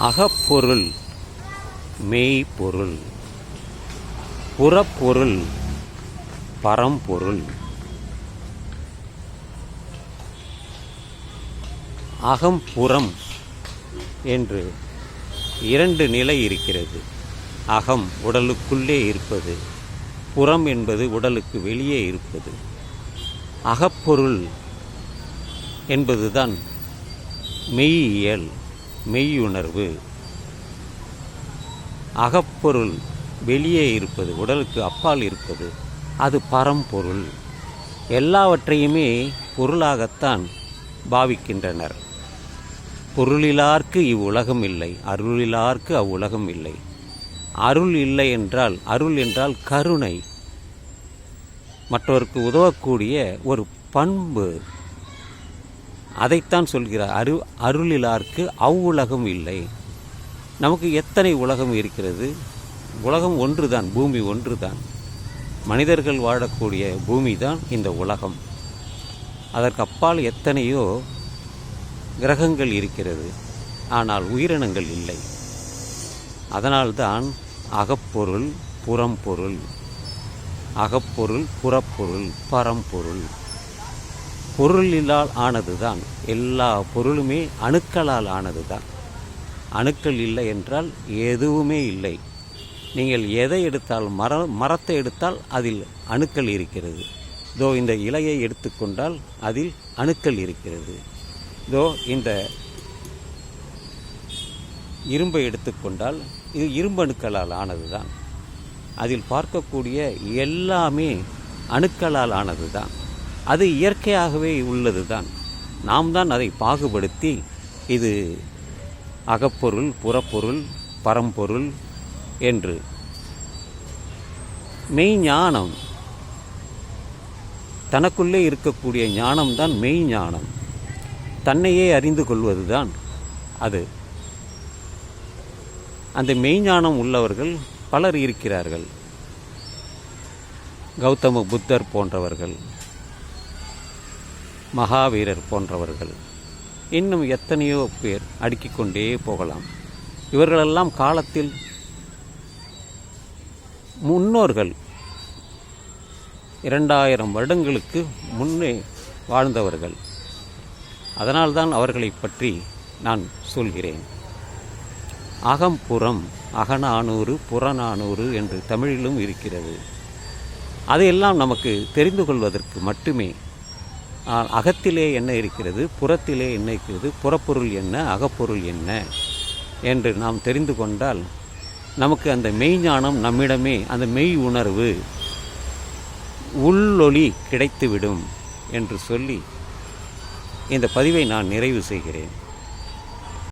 அகப்பொருள் மெய்ப்பொருள், புறப்பொருள் பரம்பொருள். அகம் புறம் என்று இரண்டு நிலை இருக்கிறது. அகம் உடலுக்குள்ளே இருப்பது, புறம் என்பது உடலுக்கு வெளியே இருப்பது. அகப்பொருள் என்பதுதான் மெய்யியல், மெய்யுணர்வு. அகப்பொருள் வெளியே இருப்பது, உடலுக்கு அப்பால் இருப்பது, அது பரம்பொருள். எல்லாவற்றையுமே பொருளாகத்தான் பாவிக்கின்றனர். பொருளிலார்க்கு இவ்வுலகம் இல்லை, அருளிலார்க்கு அவ்வுலகம் இல்லை. அருள் இல்லை என்றால், அருள் என்றால் கருணை, மற்றவருக்கு உதவக்கூடிய ஒரு பண்பு. அதைத்தான் சொல்கிறார். அருளிலார்க்கு அவ்வுலகம் இல்லை. நமக்கு எத்தனை உலகம் இருக்கிறது? உலகம் ஒன்றுதான், பூமி ஒன்றுதான். மனிதர்கள் வாழக்கூடிய பூமி தான் இந்த உலகம். அதற்கு அப்பால் எத்தனையோ கிரகங்கள் இருக்கிறது, ஆனால் உயிரினங்கள் இல்லை. அதனால்தான் அகப்பொருள் புறம்பொருள், அகப்பொருள் புறப்பொருள் பரம்பொருள். பொருளிலால் ஆனதுதான். எல்லா பொருளுமே அணுக்களால் ஆனதுதான். அணுக்கள் இல்லை என்றால் எதுவுமே இல்லை. நீங்கள் எதை எடுத்தால், மரத்தை எடுத்தால் அதில் அணுக்கள் இருக்கிறது. இதோ இந்த இலையை எடுத்துக்கொண்டால் அதில் அணுக்கள் இருக்கிறது. இதோ இந்த இரும்பை எடுத்துக்கொண்டால் இது இரும்பு அணுக்களால் ஆனது தான். அதில் பார்க்கக்கூடிய எல்லாமே அணுக்களால் ஆனது தான். அது இயற்கையாகவே உள்ளது தான். நாம் தான் அதை பாகுபடுத்தி இது அகப்பொருள் புறப்பொருள் பரம்பொருள் என்று. மெய்ஞானம், தனக்குள்ளே இருக்கக்கூடிய ஞானம்தான் மெய்ஞானம். தன்னையே அறிந்து கொள்வதுதான் அது. அந்த மெய்ஞானம் உள்ளவர்கள் பலர் இருக்கிறார்கள். கௌதம புத்தர் போன்றவர்கள், மகாவீரர் போன்றவர்கள், இன்னும் எத்தனையோ பேர் அடுக்கிக் கொண்டே போகலாம். இவர்களெல்லாம் காலத்தில் முன்னோர்கள், 2000 வருடங்களுக்கு முன்னே வாழ்ந்தவர்கள். அதனால்தான் அவர்களை பற்றி நான் சொல்கிறேன். அகம்புறம், அகநானூறு புறநானூறு என்று தமிழிலும் இருக்கிறது. அதையெல்லாம் நமக்கு தெரிந்து கொள்வதற்கு மட்டுமே. அகத்திலே என்ன இருக்கிறது, புறத்திலே என்ன இருக்கிறது, புறப்பொருள் என்ன, அகப்பொருள் என்ன என்று நாம் தெரிந்து கொண்டால் நமக்கு அந்த மெய்ஞானம் நம்மிடமே, அந்த மெய் உணர்வு உள்ளொளி கிடைத்துவிடும் என்று சொல்லி இந்த பதிவை நான் நிறைவு செய்கிறேன்.